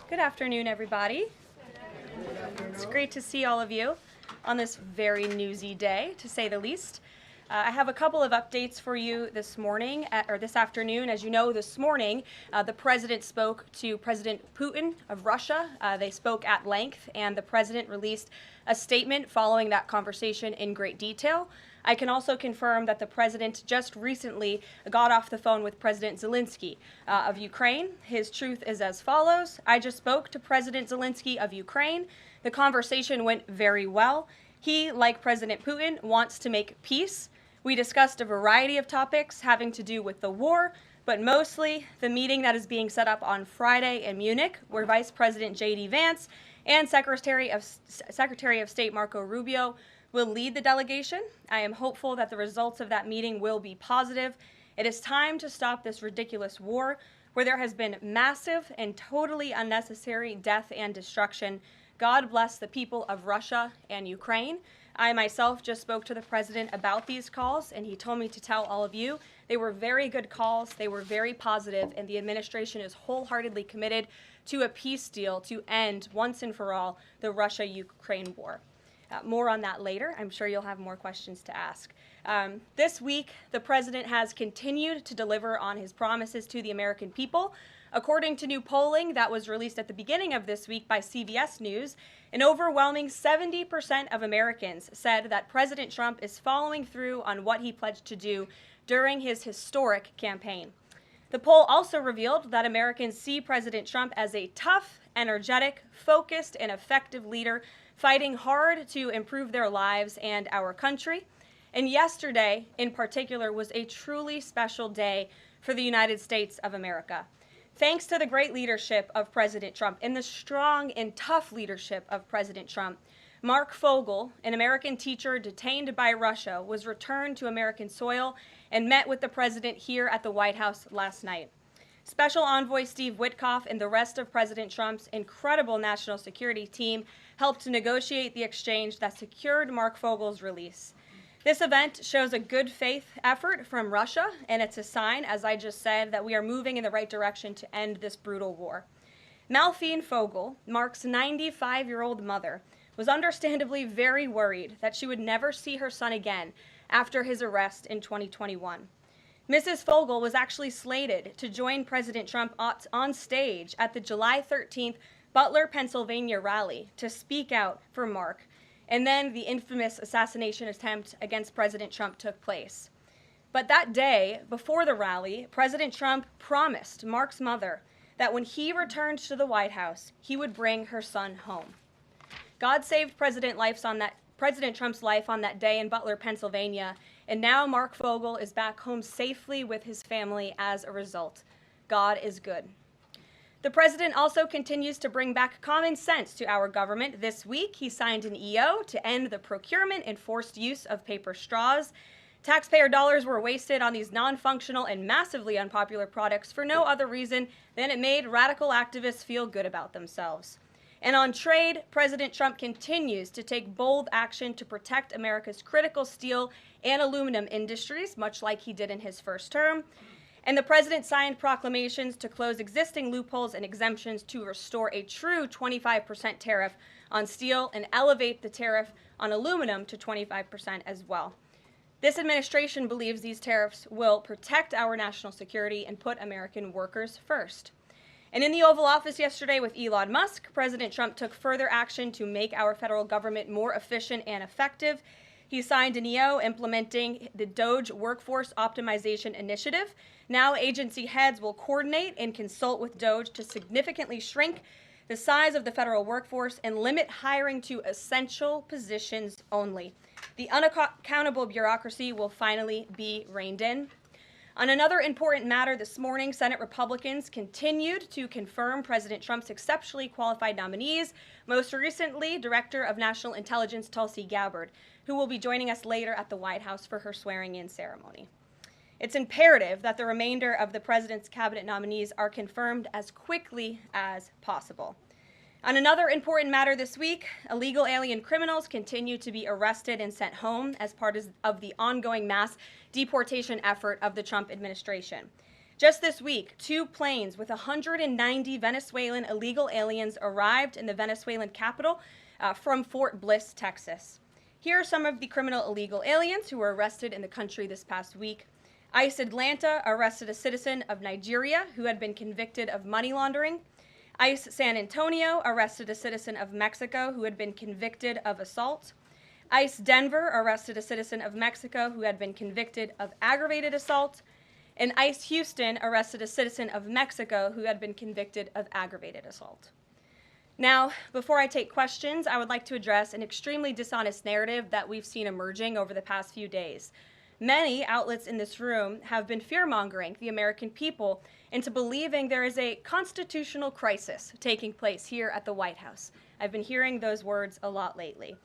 Good afternoon, everybody. It's great to see all of you on this very newsy day, to say the least. I have a couple of updates for you this morning, or this afternoon. As you know, this morning, the president spoke to President Putin of Russia. They spoke at length, and the president released a statement following that conversation in great detail. I can also confirm that the president just recently got off the phone with President Zelensky of Ukraine. His truth is as follows. I just spoke to President Zelensky of Ukraine. The conversation went very well. He, like President Putin, wants to make peace. We discussed a variety of topics having to do with the war, but mostly the meeting that is being set up on Friday in Munich, where Vice President J.D. Vance and Secretary of State Marco Rubio will lead the delegation. I am hopeful that the results of that meeting will be positive. It is time to stop this ridiculous war where there has been massive and totally unnecessary death and destruction. God bless the people of Russia and Ukraine. I myself just spoke to the president about these calls, and he told me to tell all of you they were very good calls, they were very positive, and the administration is wholeheartedly committed to a peace deal to end once and for all the Russia-Ukraine war. More on that later. I'm sure you'll have more questions to ask. This week, the president has continued to deliver on his promises to the American people. According to new polling that was released at the beginning of this week by CBS News, an overwhelming 70% of Americans said that President Trump is following through on what he pledged to do during his historic campaign. The poll also revealed that Americans see President Trump as a tough, energetic, focused, and effective leader fighting hard to improve their lives and our country. And yesterday, in particular, was a truly special day for the United States of America. Thanks to the great leadership of President Trump and the strong and tough leadership of President Trump, Mark Fogel, an American teacher detained by Russia, was returned to American soil and met with the president here at the White House last night. Special Envoy Steve Witkoff and the rest of President Trump's incredible national security team helped to negotiate the exchange that secured Mark Fogel's release. This event shows a good faith effort from Russia, and it's a sign, as I just said, that we are moving in the right direction to end this brutal war. Malphine Fogel, Mark's 95-year-old mother, was understandably very worried that she would never see her son again after his arrest in 2021. Mrs. Fogel was actually slated to join President Trump on stage at the July 13th Butler, Pennsylvania rally to speak out for Mark, and then the infamous assassination attempt against President Trump took place. But that day, before the rally, President Trump promised Mark's mother that when he returned to the White House, he would bring her son home. God saved President Trump's life on that day in Butler, Pennsylvania, and now Mark Fogel is back home safely with his family as a result. God is good. The president also continues to bring back common sense to our government. This week, he signed an EO to end the procurement and forced use of paper straws. Taxpayer dollars were wasted on these non-functional and massively unpopular products for no other reason than it made radical activists feel good about themselves. And on trade, President Trump continues to take bold action to protect America's critical steel and aluminum industries, much like he did in his first term. And the president signed proclamations to close existing loopholes and exemptions to restore a true 25% tariff on steel and elevate the tariff on aluminum to 25% as well. This administration believes these tariffs will protect our national security and put American workers first. And in the Oval Office yesterday with Elon Musk, President Trump took further action to make our federal government more efficient and effective. He signed an EO implementing the DOGE Workforce Optimization Initiative. Now agency heads will coordinate and consult with DOGE to significantly shrink the size of the federal workforce and limit hiring to essential positions only. The unaccountable bureaucracy will finally be reined in. On another important matter this morning, Senate Republicans continued to confirm President Trump's exceptionally qualified nominees, most recently Director of National Intelligence Tulsi Gabbard, who will be joining us later at the White House for her swearing-in ceremony. It's imperative that the remainder of the president's cabinet nominees are confirmed as quickly as possible. On another important matter this week, illegal alien criminals continue to be arrested and sent home as part of the ongoing mass deportation effort of the Trump administration. Just this week, 2 planes with 190 Venezuelan illegal aliens arrived in the Venezuelan capital from Fort Bliss, Texas. Here are some of the criminal illegal aliens who were arrested in the country this past week. ICE Atlanta arrested a citizen of Nigeria who had been convicted of money laundering. ICE San Antonio arrested a citizen of Mexico who had been convicted of assault. ICE Denver arrested a citizen of Mexico who had been convicted of aggravated assault. And ICE Houston arrested a citizen of Mexico who had been convicted of aggravated assault. Now, before I take questions, I would like to address an extremely dishonest narrative that we've seen emerging over the past few days. Many outlets in this room have been fear-mongering the American people into believing there is a constitutional crisis taking place here at the White House. I've been hearing those words a lot lately.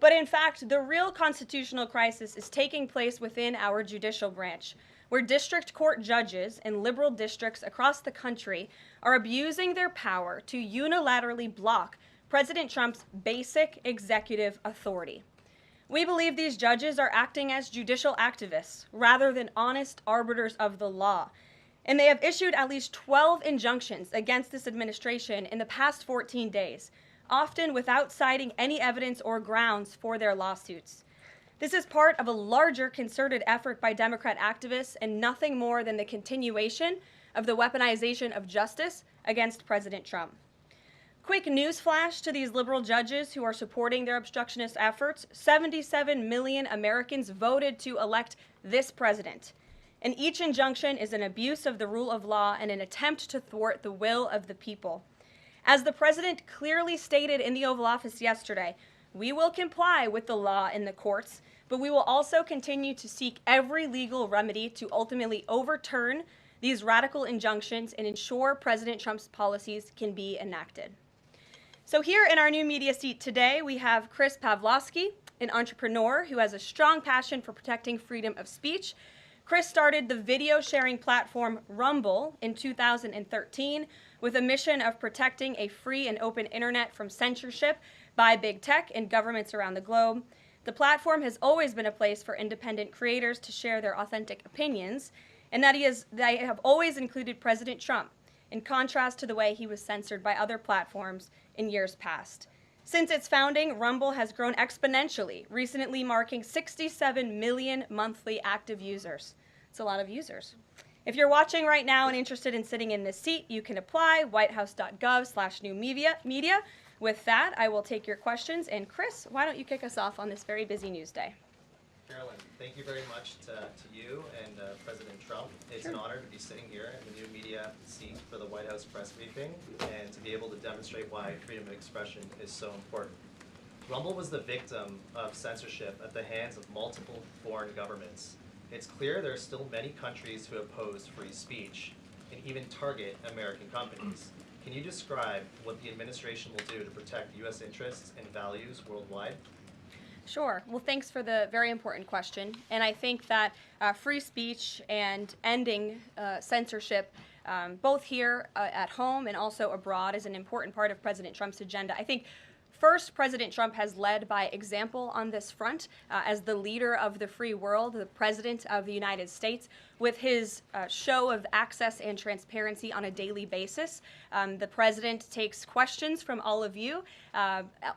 But in fact, the real constitutional crisis is taking place within our judicial branch, where district court judges in liberal districts across the country are abusing their power to unilaterally block President Trump's basic executive authority. We believe these judges are acting as judicial activists rather than honest arbiters of the law. And they have issued at least 12 injunctions against this administration in the past 14 days, often without citing any evidence or grounds for their lawsuits. This is part of a larger concerted effort by Democrat activists and nothing more than the continuation of the weaponization of justice against President Trump. Quick news flash to these liberal judges who are supporting their obstructionist efforts: 77 million Americans voted to elect this president. And each injunction is an abuse of the rule of law and an attempt to thwart the will of the people. As the president clearly stated in the Oval Office yesterday, we will comply with the law in the courts, but we will also continue to seek every legal remedy to ultimately overturn these radical injunctions and ensure President Trump's policies can be enacted. So here in our new media seat today, we have Chris Pavlovsky, an entrepreneur who has a strong passion for protecting freedom of speech. Chris started the video sharing platform Rumble in 2013 with a mission of protecting a free and open internet from censorship by big tech and governments around the globe. The platform has always been a place for independent creators to share their authentic opinions, and they have always included President Trump, in contrast to the way he was censored by other platforms in years past. Since its founding, Rumble has grown exponentially, recently marking 67 million monthly active users. It's a lot of users. If you're watching right now and interested in sitting in this seat, you can apply, whitehouse.gov/new media. With that, I will take your questions. And Chris, why don't you kick us off on this very busy news day? Carolyn, thank you very much to you and President Trump. It's an honor to be sitting here in the new media seat for the White House press briefing and to be able to demonstrate why freedom of expression is so important. Rumble was the victim of censorship at the hands of multiple foreign governments. It's clear there are still many countries who oppose free speech and even target American companies. Can you describe what the administration will do to protect U.S. interests and values worldwide? Sure. Well, thanks for the very important question. And I think that free speech and ending censorship, both here at home and also abroad, is an important part of President Trump's agenda. I think first, President Trump has led by example on this front as the leader of the free world, the president of the United States, with his show of access and transparency on a daily basis. The president takes questions from all of you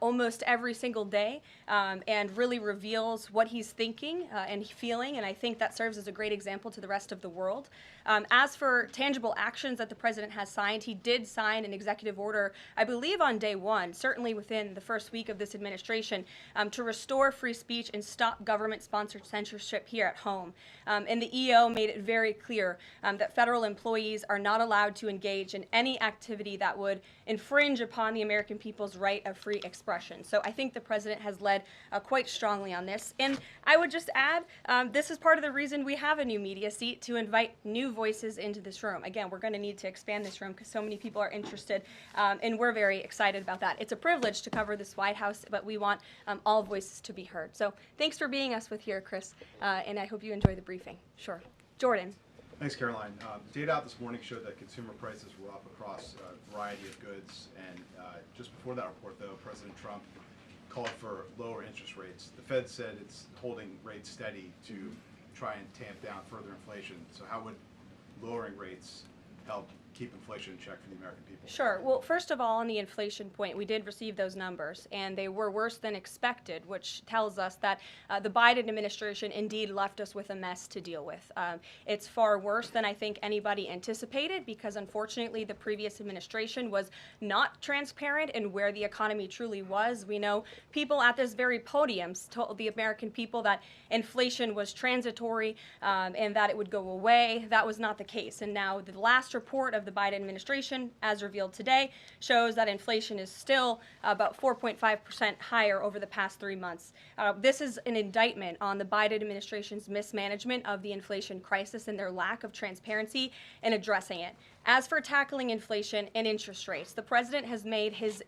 almost every single day and really reveals what he's thinking and feeling, and I think that serves as a great example to the rest of the world. As for tangible actions that the president has signed, he did sign an executive order, I believe on day one, certainly within the first week of this administration, to restore free speech and stop government-sponsored censorship here at home. And the EO made it very clear that federal employees are not allowed to engage in any activity that would infringe upon the American people's right of free expression. So I think the president has led quite strongly on this. And I would just add, this is part of the reason we have a new media seat, to invite new voices into this room. Again, we're going to need to expand this room because so many people are interested, and we're very excited about that. It's a privilege to cover this White House, but we want all voices to be heard. So thanks for being us with here, Chris, and I hope you enjoy the briefing. Sure. Jordan. Thanks, Caroline. Data out this morning showed that consumer prices were up across a variety of goods, and just before that report, though, President Trump called for lower interest rates. The Fed said it's holding rates steady to try and tamp down further inflation. So how would lowering rates help keep inflation in check for the American people? Sure. Well, first of all, on the inflation point, we did receive those numbers, and they were worse than expected, which tells us that the Biden administration indeed left us with a mess to deal with. It's far worse than I think anybody anticipated, because unfortunately the previous administration was not transparent in where the economy truly was. We know people at this very podium told the American people that inflation was transitory and that it would go away. That was not the case. And now the last report of the Biden administration, as revealed today, shows that inflation is still about 4.5% higher over the past 3 months. This is an indictment on the Biden administration's mismanagement of the inflation crisis and their lack of transparency in addressing it. As for tackling inflation and interest rates, the president has made his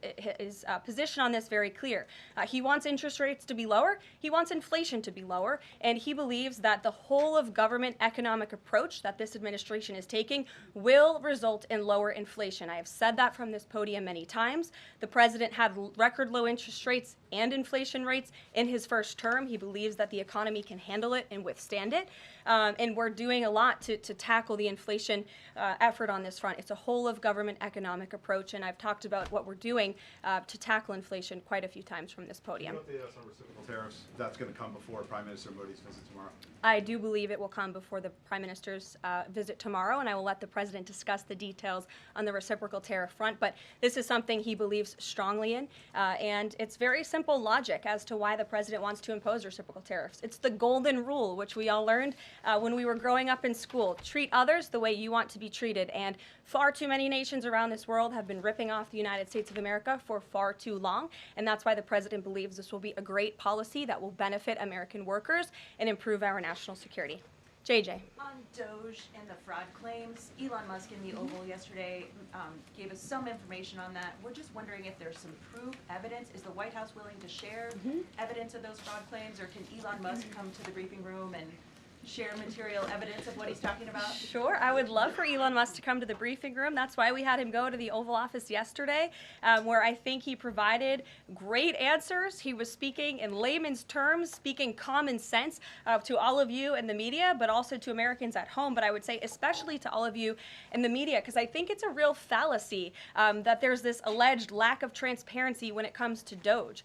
position on this very clear. He wants interest rates to be lower, he wants inflation to be lower, and he believes that the whole of government economic approach that this administration is taking will result in lower inflation. I have said that from this podium many times. The president had record low interest rates and inflation rates in his first term. He believes that the economy can handle it and withstand it. And we're doing a lot to tackle the inflation effort on this front. It's a whole of government economic approach, and I've talked about what we're doing to tackle inflation quite a few times from this podium. What about the on reciprocal tariffs? That's going to come before Prime Minister Modi's visit tomorrow. I do believe it will come before the Prime Minister's visit tomorrow, and I will let the President discuss the details on the reciprocal tariff front. But this is something he believes strongly in, and it's very simple logic as to why the President wants to impose reciprocal tariffs. It's the golden rule, which we all learned when we were growing up in school. Treat others the way you want to be treated, and far too many nations around this world have been ripping off the United States of America for far too long, and that's why the President believes this will be a great policy that will benefit American workers and improve our national security. JJ. On Doge and the fraud claims, Elon Musk in the Oval yesterday gave us some information on that. We're just wondering if there's some proof, evidence. Is the White House willing to share evidence of those fraud claims, or can Elon Musk come to the briefing room and share material evidence of what he's talking about? Sure. I would love for Elon Musk to come to the briefing room. That's why we had him go to the Oval Office yesterday, where I think he provided great answers. He was speaking in layman's terms, speaking common sense to all of you in the media, but also to Americans at home. But I would say especially to all of you in the media, because I think it's a real fallacy that there's this alleged lack of transparency when it comes to Doge.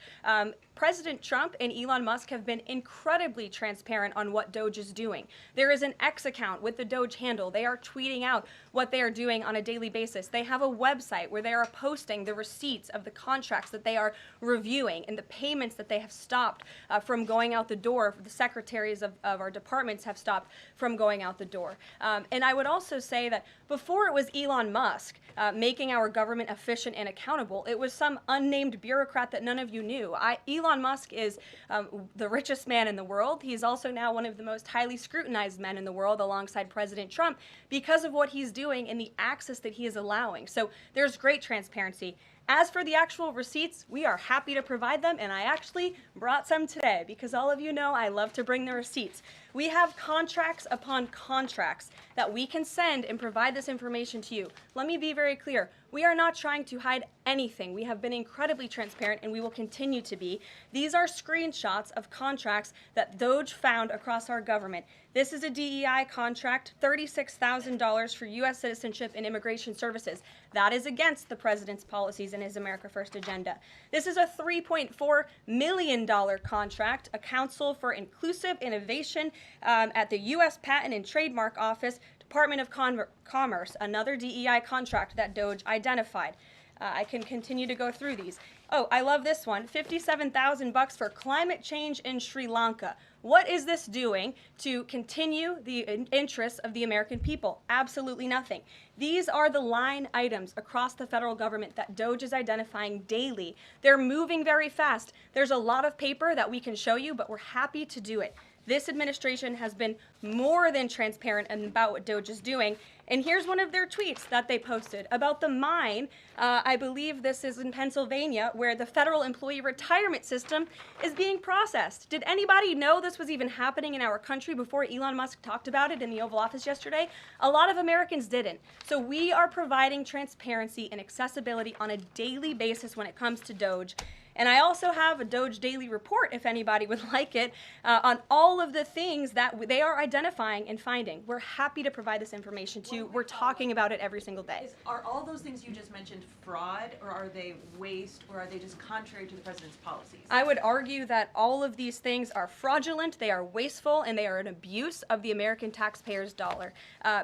President Trump and Elon Musk have been incredibly transparent on what Doge is doing. There is an X account with the Doge handle. They are tweeting out what they are doing on a daily basis. They have a website where they are posting the receipts of the contracts that they are reviewing and the payments that they have stopped from going out the door. The secretaries of our departments have stopped from going out the door. And I would also say that before it was Elon Musk making our government efficient and accountable, it was some unnamed bureaucrat that none of you knew. Elon Musk is the richest man in the world. He's also now one of the most highly scrutinized men in the world alongside President Trump because of what he's doing and the access that he is allowing. So there's great transparency. As for the actual receipts, we are happy to provide them, and I actually brought some today because all of you know I love to bring the receipts. We have contracts upon contracts that we can send and provide this information to you. Let me be very clear. We are not trying to hide anything. We have been incredibly transparent, and we will continue to be. These are screenshots of contracts that Doge found across our government. This is a DEI contract, $36,000 for U.S. citizenship and immigration services. That is against the president's policies and his America First agenda. This is a $3.4 million contract, a Council for Inclusive Innovation at the U.S. Patent and Trademark Office, Department of Commerce, another DEI contract that Doge identified. I can continue to go through these. Oh, I love this one, $57,000 for climate change in Sri Lanka. What is this doing to continue the interests of the American people? Absolutely nothing. These are the line items across the federal government that Doge is identifying daily. They're moving very fast. There's a lot of paper that we can show you, but we're happy to do it. This administration has been more than transparent about what Doge is doing. And here's one of their tweets that they posted about the mine. I believe this is in Pennsylvania, where the federal employee retirement system is being processed. Did anybody know this was even happening in our country before Elon Musk talked about it in the Oval Office yesterday? A lot of Americans didn't. So we are providing transparency and accessibility on a daily basis when it comes to Doge. And I also have a Doge Daily Report, if anybody would like it, on all of the things that they are identifying and finding. We're happy to provide this information to you. We're talking about it every single day. Are all those things you just mentioned fraud, or are they waste, or are they just contrary to the president's policies? I would argue that all of these things are fraudulent, they are wasteful, and they are an abuse of the American taxpayer's dollar.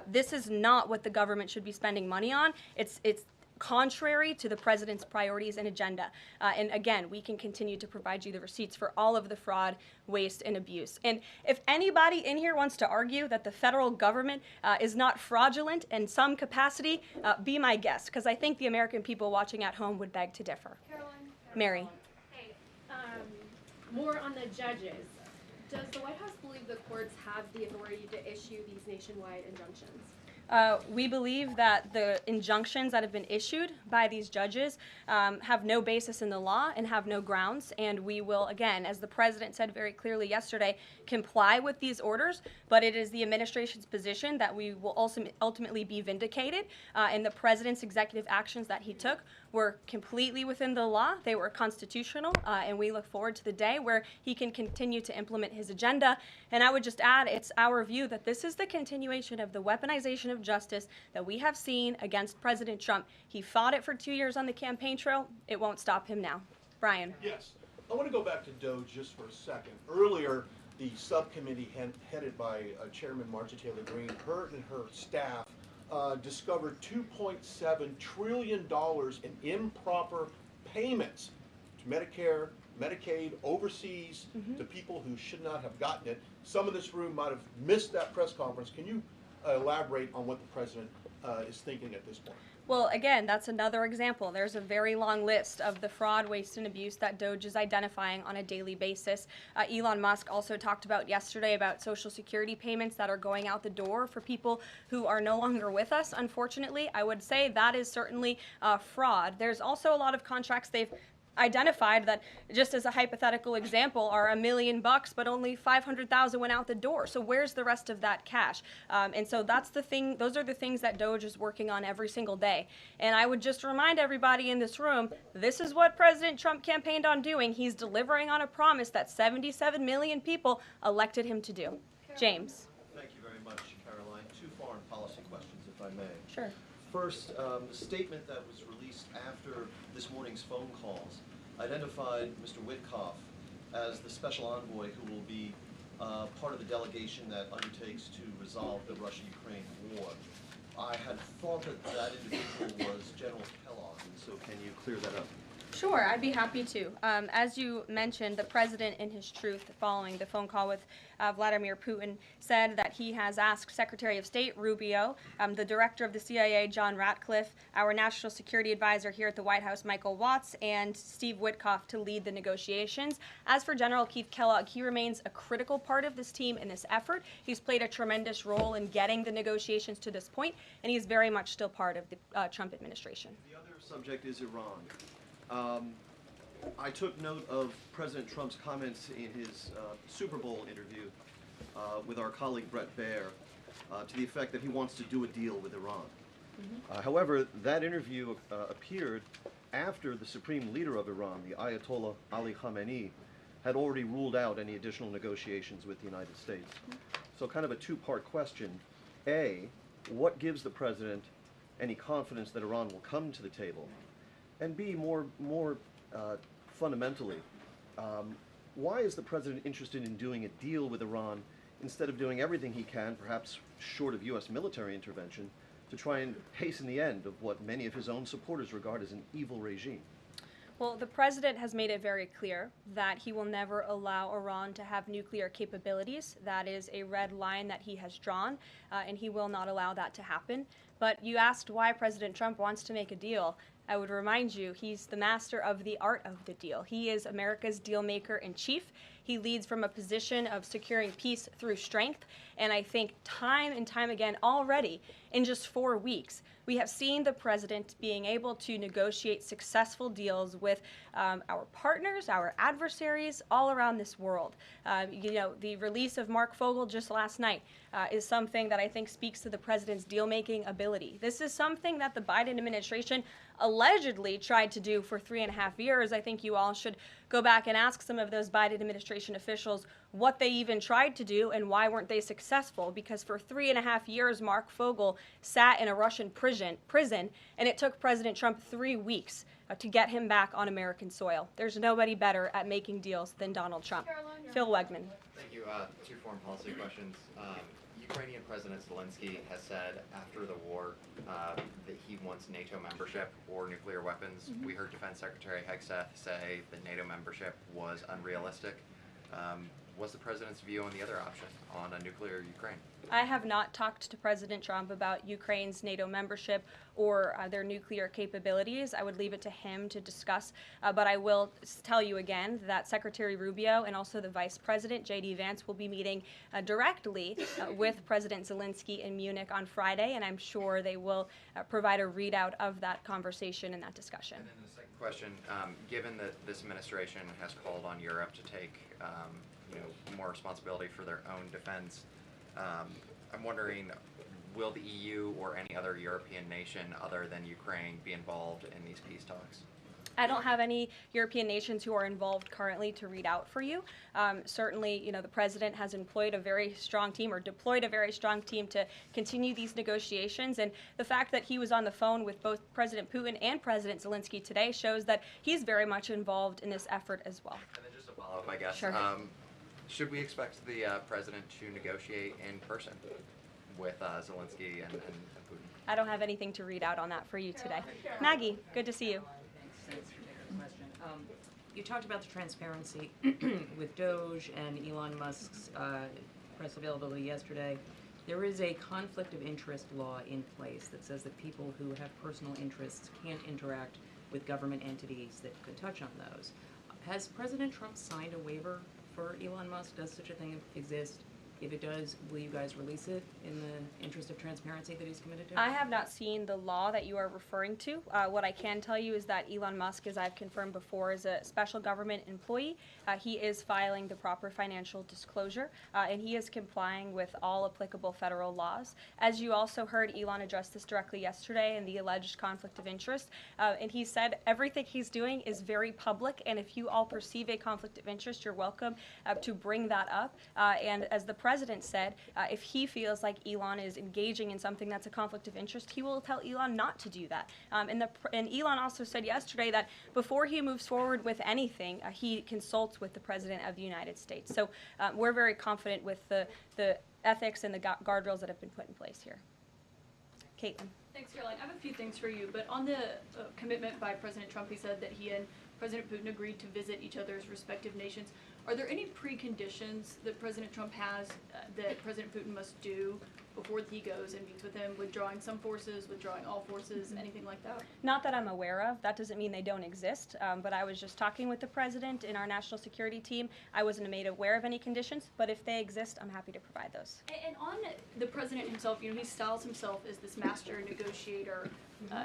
This is not what the government should be spending money on. It's contrary to the president's priorities and agenda. And again, we can continue to provide you the receipts for all of the fraud, waste, and abuse. And if anybody in here wants to argue that the federal government is not fraudulent in some capacity, be my guest, because I think the American people watching at home would beg to differ. Caroline? Mary. Hey, more on the judges. Does the White House believe the courts have the authority to issue these nationwide injunctions? We believe that the injunctions that have been issued by these judges have no basis in the law and have no grounds, and we will, again, as the president said very clearly yesterday, comply with these orders, but it is the administration's position that we will also ultimately be vindicated, and the president's executive actions that he took were completely within the law, they were constitutional, and we look forward to the day where he can continue to implement his agenda. And I would just add, it's our view that this is the continuation of the weaponization of justice that we have seen against President Trump. He fought it for 2 years on the campaign trail. It won't stop him now. Brian. Yes. I want to go back to Doge just for a second. Earlier, the subcommittee headed by Chairman Marjorie Taylor Greene, her and her staff discovered $2.7 trillion in improper payments to Medicare, Medicaid, overseas, to people who should not have gotten it. Some of this room might have missed that press conference. Can you elaborate on what the president is thinking at this point? Well, again, that's another example. There's a very long list of the fraud, waste, and abuse that Doge is identifying on a daily basis. Elon Musk also talked about yesterday about Social Security payments that are going out the door for people who are no longer with us, unfortunately. I would say that is certainly fraud. There's also a lot of contracts they've identified that, just as a hypothetical example, are $1 million, but only 500,000 went out the door. So where's the rest of that cash? And so that's the thing. Those are the things that Doge is working on every single day. And I would just remind everybody in this room, this is what President Trump campaigned on doing. He's delivering on a promise that 77 million people elected him to do. James. Thank you very much, Caroline. Two foreign policy questions, if I may. Sure. First, the statement that was released after this morning's phone calls identified Mr. Witkoff as the special envoy who will be part of the delegation that undertakes to resolve the Russia-Ukraine war. I had thought that that individual was General Kellogg, and so can you clear that up? Sure, I'd be happy to. As you mentioned, the president, in his truth, following the phone call with Vladimir Putin, said that he has asked Secretary of State Rubio, the director of the CIA, John Ratcliffe, our national security advisor here at the White House, Michael Watts, and Steve Witkoff to lead the negotiations. As for General Keith Kellogg, he remains a critical part of this team in this effort. He's played a tremendous role in getting the negotiations to this point, and he's very much still part of the Trump administration. The other subject is Iran. I took note of President Trump's comments in his Super Bowl interview with our colleague Brett Baer to the effect that he wants to do a deal with Iran. However, that interview appeared after the supreme leader of Iran, the Ayatollah Ali Khamenei, had already ruled out any additional negotiations with the United States. So kind of a two-part question. A, what gives the president any confidence that Iran will come to the table? And B, more fundamentally, why is the president interested in doing a deal with Iran instead of doing everything he can, perhaps short of U.S. military intervention, to try and hasten the end of what many of his own supporters regard as an evil regime? Well, the president has made it very clear that he will never allow Iran to have nuclear capabilities. That is a red line that he has drawn, and he will not allow that to happen. But you asked why President Trump wants to make a deal. I would remind you, he's the master of the art of the deal. He is America's deal maker in chief. He leads from a position of securing peace through strength. And I think time and time again already, in just 4 weeks, we have seen the president being able to negotiate successful deals with our partners, our adversaries all around this world. You know, the release of Mark Fogel just last night is something that I think speaks to the president's deal-making ability. This is something that the Biden administration allegedly tried to do for 3.5 years. I think you all should go back and ask some of those Biden administration officials what they even tried to do and why weren't they successful, because for 3.5 years Mark Fogel sat in a Russian prison and it took President Trump 3 weeks to get him back on American soil. There's nobody better at making deals than Donald Trump. Phil Wegman. Thank you. Two foreign policy questions. Ukrainian President Zelensky has said after the war that he wants NATO membership or nuclear weapons. We heard Defense Secretary Hegseth say that NATO membership was unrealistic. What's the president's view on the other option, on a nuclear Ukraine? I have not talked to President Trump about Ukraine's NATO membership or their nuclear capabilities. I would leave it to him to discuss. But I will tell you again that Secretary Rubio and also the Vice President, J.D. Vance, will be meeting directly with President Zelensky in Munich on Friday, and I'm sure they will provide a readout of that conversation and that discussion. And then the second question, given that this administration has called on Europe to take more responsibility for their own defense, I'm wondering, will the EU or any other European nation other than Ukraine be involved in these peace talks? I don't have any European nations who are involved currently to read out for you. Certainly, the president has employed a very strong team or deployed a very strong team to continue these negotiations. And the fact that he was on the phone with both President Putin and President Zelensky today shows that he's very much involved in this effort as well. And then just a follow-up, I guess. Sure. Should we expect the president to negotiate in person with Zelensky and Putin? I don't have anything to read out on that for you today. Maggie, good to see you. Thanks for taking the question. You talked about the transparency with Doge and Elon Musk's press availability yesterday. There is a conflict of interest law in place that says that people who have personal interests can't interact with government entities that could touch on those. Has President Trump signed a waiver for Elon Musk? Does such a thing exist? If it does, will you guys release it in the interest of transparency that he's committed to? I have not seen the law that you are referring to. What I can tell you is that Elon Musk, as I've confirmed before, is a special government employee. He is filing the proper financial disclosure, and he is complying with all applicable federal laws. As you also heard, Elon address this directly yesterday in the alleged conflict of interest, and he said everything he's doing is very public, and if you all perceive a conflict of interest, you're welcome to bring that up. And as the president said, if he feels like Elon is engaging in something that's a conflict of interest, he will tell Elon not to do that. And Elon also said yesterday that before he moves forward with anything, he consults with the President of the United States. So we're very confident with the ethics and the guardrails that have been put in place here. Caitlin. Thanks, Caroline. I have a few things for you, but on the commitment by President Trump, he said that he and President Putin agreed to visit each other's respective nations. Are there any preconditions that President Trump has that President Putin must do before he goes and meets with him, withdrawing some forces, withdrawing all forces, anything like that? Not that I'm aware of. That doesn't mean they don't exist, but I was just talking with the president in our national security team. I wasn't made aware of any conditions, but if they exist, I'm happy to provide those. And on the president himself, he styles himself as this master negotiator.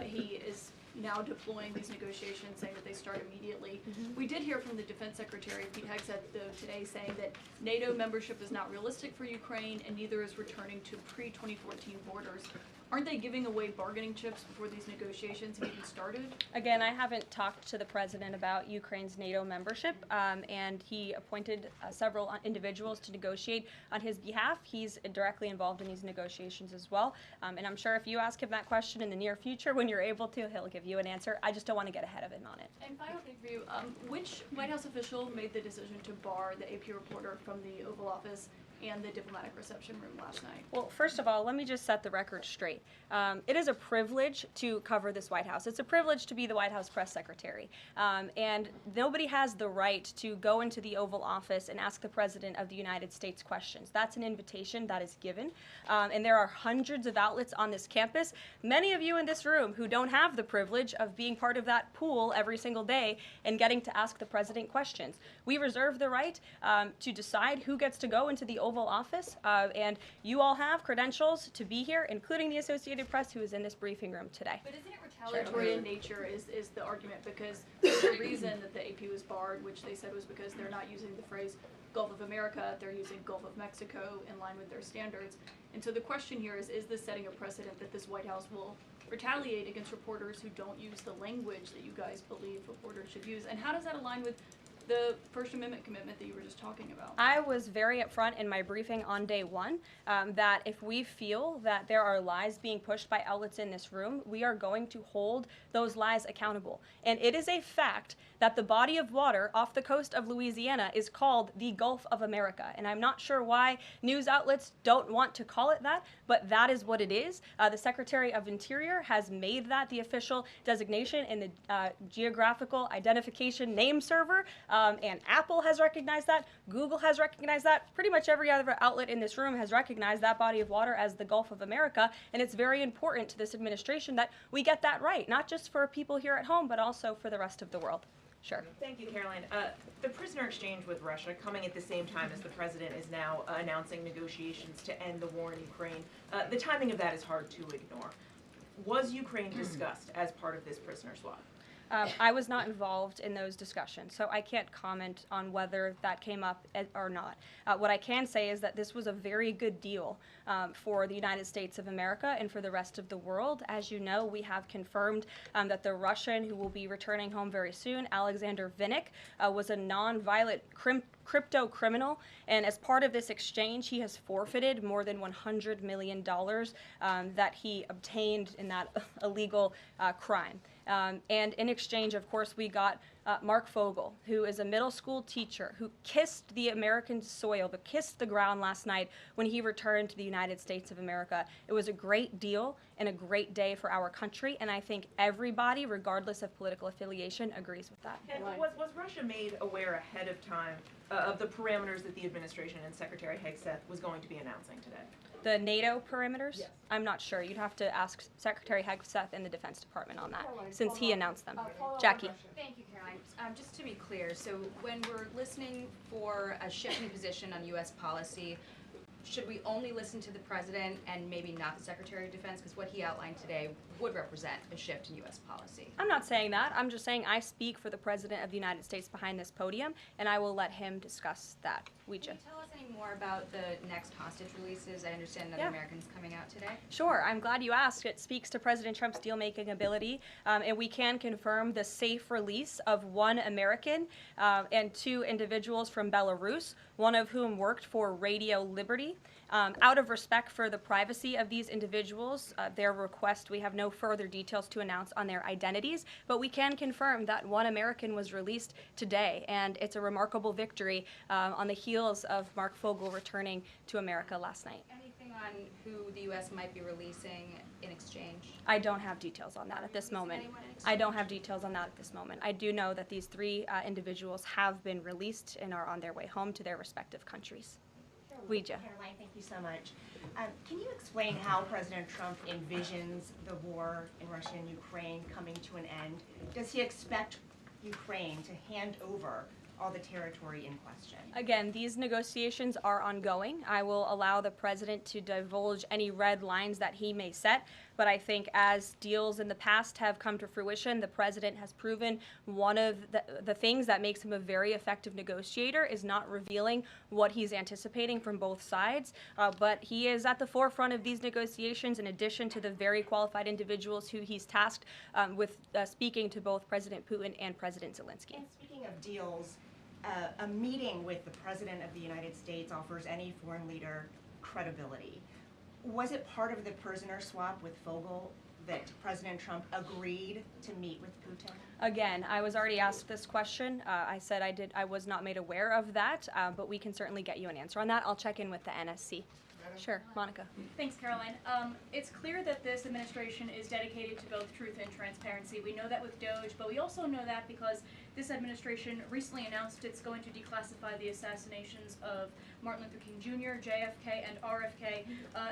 He is now deploying these negotiations, saying that they start immediately. We did hear from the Defense Secretary, Pete Hegseth, today saying that NATO membership is not realistic for Ukraine, and neither is returning to pre-2014 borders. Aren't they giving away bargaining chips before these negotiations have even started? Again, I haven't talked to the president about Ukraine's NATO membership, and he appointed several individuals to negotiate on his behalf. He's directly involved in these negotiations as well, and I'm sure if you ask him that question in the near future, when you're able to, he'll give you an answer. I just don't want to get ahead of him on it. And final thing for you, which White House official made the decision to bar the AP reporter from the Oval Office and the diplomatic reception room last night? Well, first of all, let me just set the record straight. It is a privilege to cover this White House. It's a privilege to be the White House press secretary. And nobody has the right to go into the Oval Office and ask the President of the United States questions. That's an invitation that is given. And there are hundreds of outlets on this campus, many of you in this room who don't have the privilege of being part of that pool every single day and getting to ask the President questions. We reserve the right to decide who gets to go into the Oval Office, and you all have credentials to be here, including the Associated Press, who is in this briefing room today. But isn't it retaliatory in nature is the argument, because there's a reason that the AP was barred, which they said was because they're not using the phrase Gulf of America, they're using Gulf of Mexico in line with their standards. And so the question here is this setting a precedent that this White House will retaliate against reporters who don't use the language that you guys believe reporters should use? And how does that align with the First Amendment commitment that you were just talking about? I was very upfront in my briefing on day one that if we feel that there are lies being pushed by outlets in this room, we are going to hold those lies accountable. And it is a fact that the body of water off the coast of Louisiana is called the Gulf of America. And I'm not sure why news outlets don't want to call it that, but that is what it is. The Secretary of Interior has made that the official designation in the Geographical Identification Name Server. And Apple has recognized that, Google has recognized that, pretty much every other outlet in this room has recognized that body of water as the Gulf of America, and it's very important to this administration that we get that right, not just for people here at home, but also for the rest of the world. Sure. Thank you, Karoline. The prisoner exchange with Russia coming at the same time as the president is now announcing negotiations to end the war in Ukraine. The timing of that is hard to ignore. Was Ukraine discussed as part of this prisoner swap? I was not involved in those discussions, so I can't comment on whether that came up or not. What I can say is that this was a very good deal for the United States of America and for the rest of the world. As you know, we have confirmed that the Russian who will be returning home very soon, Alexander Vinnik, was a non-violent crypto criminal, and as part of this exchange, he has forfeited more than $100 million that he obtained in that illegal crime. And in exchange, of course, we got Mark Fogel, who is a middle school teacher who kissed the American soil, but kissed the ground last night when he returned to the United States of America. It was a great deal and a great day for our country, and I think everybody, regardless of political affiliation, agrees with that. And was Russia made aware ahead of time of the parameters that the administration and Secretary Hegseth was going to be announcing today? The NATO perimeters? Yes. I'm not sure. You'd have to ask Secretary Hegseth in the Defense Department on that, since he announced them. Jackie. Thank you, Caroline. Just to be clear, so when we're listening for a shift in position on U.S. policy, should we only listen to the president and maybe not the Secretary of Defense? Because what he outlined today would represent a shift in U.S. policy. I'm not saying that. I'm just saying I speak for the President of the United States behind this podium, and I will let him discuss that. Can you tell us any more about the next hostage releases? I understand another American's coming out today. Sure. I'm glad you asked. It speaks to President Trump's deal-making ability, and we can confirm the safe release of one American and two individuals from Belarus, one of whom worked for Radio Liberty. Out of respect for the privacy of these individuals, their request, we have no further details to announce on their identities, but we can confirm that one American was released today, and it's a remarkable victory on the heels of Mark Fogel returning to America last night. Anything on who the U.S. might be releasing in exchange? I don't have details on that at this moment. I don't have details on that at this moment. I do know that these three individuals have been released and are on their way home to their respective countries. Karoline, thank you so much. Can you explain how President Trump envisions the war in Russia and Ukraine coming to an end? Does he expect Ukraine to hand over all the territory in question? Again, these negotiations are ongoing. I will allow the president to divulge any red lines that he may set, but I think as deals in the past have come to fruition, the president has proven one of the things that makes him a very effective negotiator is not revealing what he's anticipating from both sides, but he is at the forefront of these negotiations in addition to the very qualified individuals who he's tasked with speaking to both President Putin and President Zelensky. And speaking of deals, a meeting with the President of the United States offers any foreign leader credibility. Was it part of the prisoner swap with Fogel that President Trump agreed to meet with Putin? Again, I was already asked this question. I said I was not made aware of that, but we can certainly get you an answer on that. I'll check in with the NSC. Sure, Monica. Thanks, Caroline. It's clear that this administration is dedicated to both truth and transparency. We know that with DOJ, but we also know that because this administration recently announced it's going to declassify the assassinations of Martin Luther King Jr., JFK, and RFK.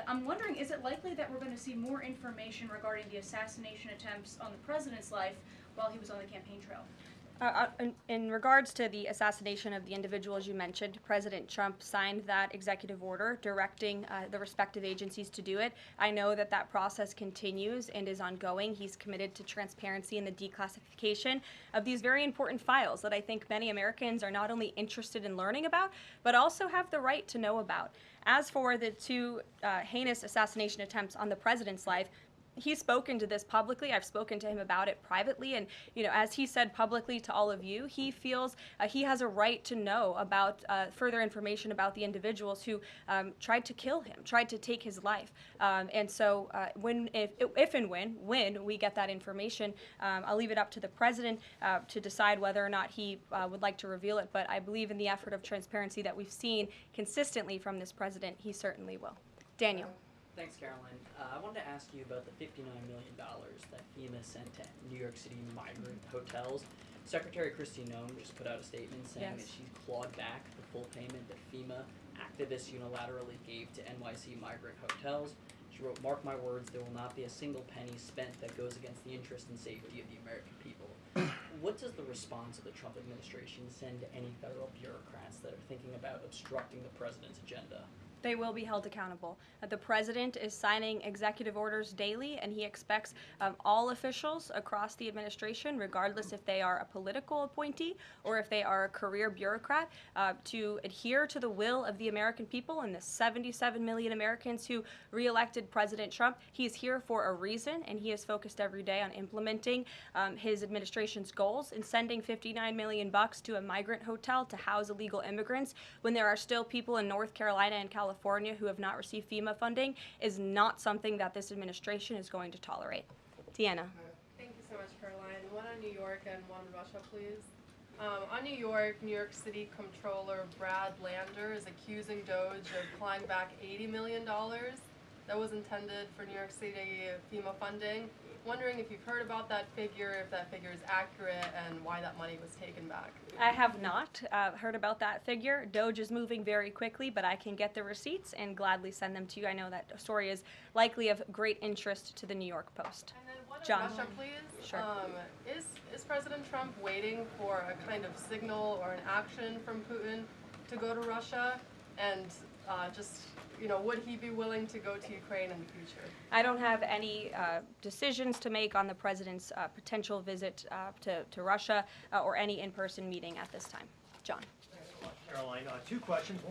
I'm wondering, is it likely that we're going to see more information regarding the assassination attempts on the president's life while he was on the campaign trail? In regards to the assassination of the individual, as you mentioned, President Trump signed that executive order directing the respective agencies to do it. I know that that process continues and is ongoing. He's committed to transparency and the declassification of these very important files that I think many Americans are not only interested in learning about, but also have the right to know about. As for the two heinous assassination attempts on the president's life, he's spoken to this publicly. I've spoken to him about it privately, and as he said publicly to all of you, he feels he has a right to know about further information about the individuals who tried to kill him, tried to take his life. And so, if and when we get that information, I'll leave it up to the president to decide whether or not he would like to reveal it. But I believe in the effort of transparency that we've seen consistently from this president, he certainly will. Daniel. Thanks, Caroline. I wanted to ask you about the $59 million that FEMA sent to New York City migrant hotels. Secretary Kristi Noem just put out a statement saying that she clawed back the full payment that FEMA activists unilaterally gave to NYC migrant hotels. She wrote, "Mark my words, there will not be a single penny spent that goes against the interest and safety of the American people." What does the response of the Trump administration send to any federal bureaucrats that are thinking about obstructing the president's agenda? They will be held accountable. The president is signing executive orders daily, and he expects all officials across the administration, regardless if they are a political appointee or if they are a career bureaucrat, to adhere to the will of the American people and the 77 million Americans who reelected President Trump. He's here for a reason, and he is focused every day on implementing his administration's goals and sending $59 million to a migrant hotel to house illegal immigrants when there are still people in North Carolina and California who have not received FEMA funding is not something that this administration is going to tolerate. Deanna. Thank you so much, Caroline. One on New York and one on Russia, please. On New York City Comptroller Brad Lander is accusing DOJ of clawing back $80 million that was intended for New York City FEMA funding. Wondering if you've heard about that figure, if that figure is accurate, and why that money was taken back. I have not heard about that figure. DOJ is moving very quickly, but I can get the receipts and gladly send them to you. I know that story is likely of great interest to the New York Post. And then one John. on Russia, please. Sure. Is President Trump waiting for a kind of signal or an action from Putin to go to Russia? And would he be willing to go to Ukraine in the future? I don't have any decisions to make on the president's potential visit to Russia or any in-person meeting at this time. John. Thanks a lot, Caroline. Two questions,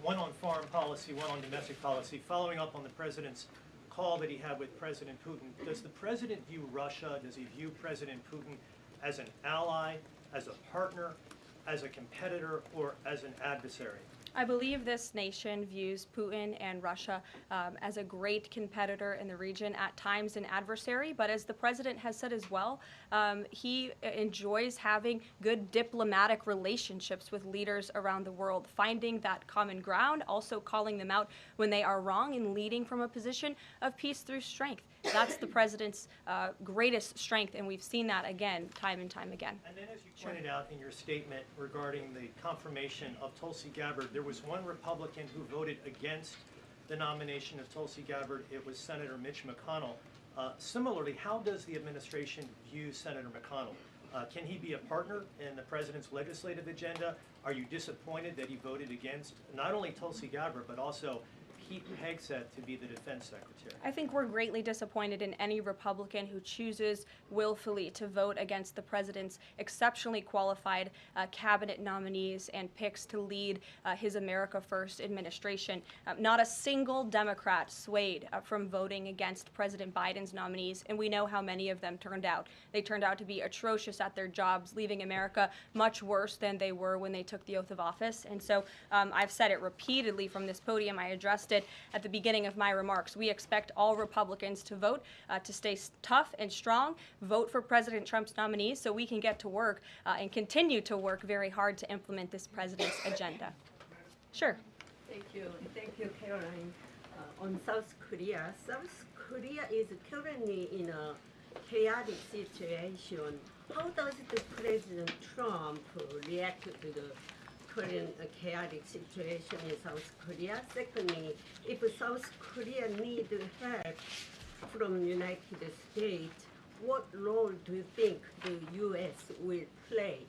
one on foreign policy, one on domestic policy. Following up on the president's call that he had with President Putin, does the president view Russia, does he view President Putin as an ally, as a partner, as a competitor, or as an adversary? I believe this nation views Putin and Russia as a great competitor in the region, at times an adversary, but as the president has said as well, he enjoys having good diplomatic relationships with leaders around the world, finding that common ground, also calling them out when they are wrong, and leading from a position of peace through strength. That's the president's greatest strength, and we've seen that again, time and time again. And then, as you pointed out in your statement regarding the confirmation of Tulsi Gabbard, there was one Republican who voted against the nomination of Tulsi Gabbard. It was Senator Mitch McConnell. Similarly, how does the administration view Senator McConnell? Can he be a partner in the president's legislative agenda? Are you disappointed that he voted against not only Tulsi Gabbard, but also Pete Hegseth to be the defense secretary? I think we're greatly disappointed in any Republican who chooses willfully to vote against the president's exceptionally qualified cabinet nominees and picks to lead his America First administration. Not a single Democrat swayed from voting against President Biden's nominees, and we know how many of them turned out. They turned out to be atrocious at their jobs, leaving America much worse than they were when they took the oath of office. And so I've said it repeatedly from this podium. I addressed it at the beginning of my remarks. We expect all Republicans to vote, to stay tough and strong, vote for President Trump's nominees so we can get to work and continue to work very hard to implement this president's agenda. Sure. Thank you, Caroline. On South Korea is currently in a chaotic situation. How does the President Trump react to the current chaotic situation in South Korea? Secondly, if South Korea needs help from the United States, what role do you think the U.S. will play?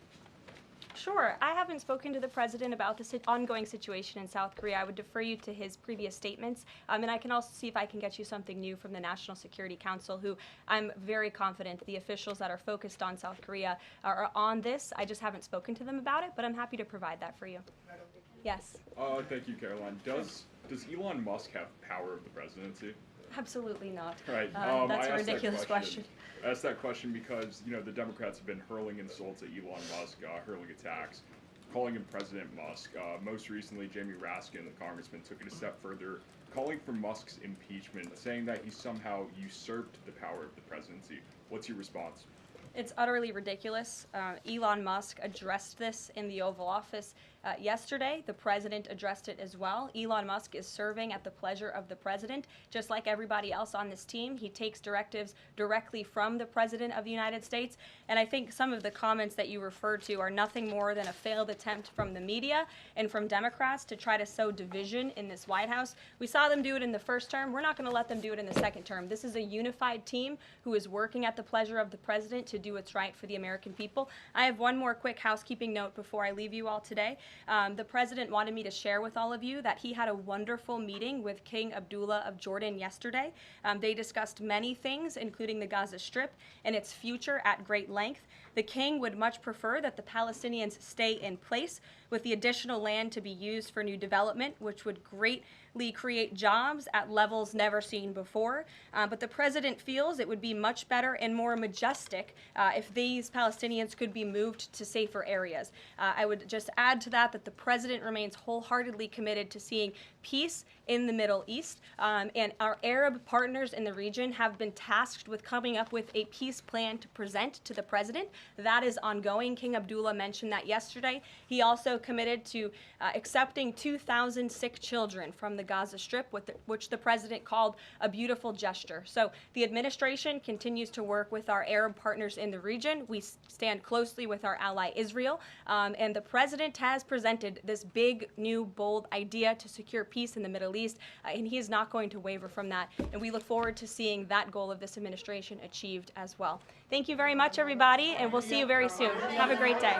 Sure. I haven't spoken to the president about the ongoing situation in South Korea. I would defer you to his previous statements. And I can also see if I can get you something new from the National Security Council, who I'm very confident the officials that are focused on South Korea are on this. I just haven't spoken to them about it, but I'm happy to provide that for you. Yes. Thank you, Karoline. Does Elon Musk have power of the presidency? Absolutely not. Right. That's a ridiculous question. I asked that question because, the Democrats have been hurling insults at Elon Musk, hurling attacks, calling him President Musk. Most recently, Jamie Raskin, the congressman, took it a step further, calling for Musk's impeachment, saying that he somehow usurped the power of the presidency. What's your response? It's utterly ridiculous. Elon Musk addressed this in the Oval Office yesterday. The president addressed it as well. Elon Musk is serving at the pleasure of the president, just like everybody else on this team. He takes directives directly from the president of the United States. And I think some of the comments that you referred to are nothing more than a failed attempt from the media and from Democrats to try to sow division in this White House. We saw them do it in the first term. We're not going to let them do it in the second term. This is a unified team who is working at the pleasure of the president to do what's right for the American people. I have one more quick housekeeping note before I leave you all today. The president wanted me to share with all of you that he had a wonderful meeting with King Abdullah of Jordan yesterday. They discussed many things, including the Gaza Strip and its future at great length. The king would much prefer that the Palestinians stay in place, with the additional land to be used for new development, which would greatly create jobs at levels never seen before. But the president feels it would be much better and more majestic if these Palestinians could be moved to safer areas. I would just add to that the president remains wholeheartedly committed to seeing peace in the Middle East, and our Arab partners in the region have been tasked with coming up with a peace plan to present to the president. That is ongoing. King Abdullah mentioned that yesterday. He also committed to accepting 2,000 sick children from the Gaza Strip, which the president called a beautiful gesture. So the administration continues to work with our Arab partners in the region. We stand closely with our ally Israel, and the president has presented this big, new, bold idea to secure peace in the Middle East, and he is not going to waver from that. And we look forward to seeing that goal of this administration achieved as well. Thank you very much, everybody, and we'll see you very soon. Have a great day.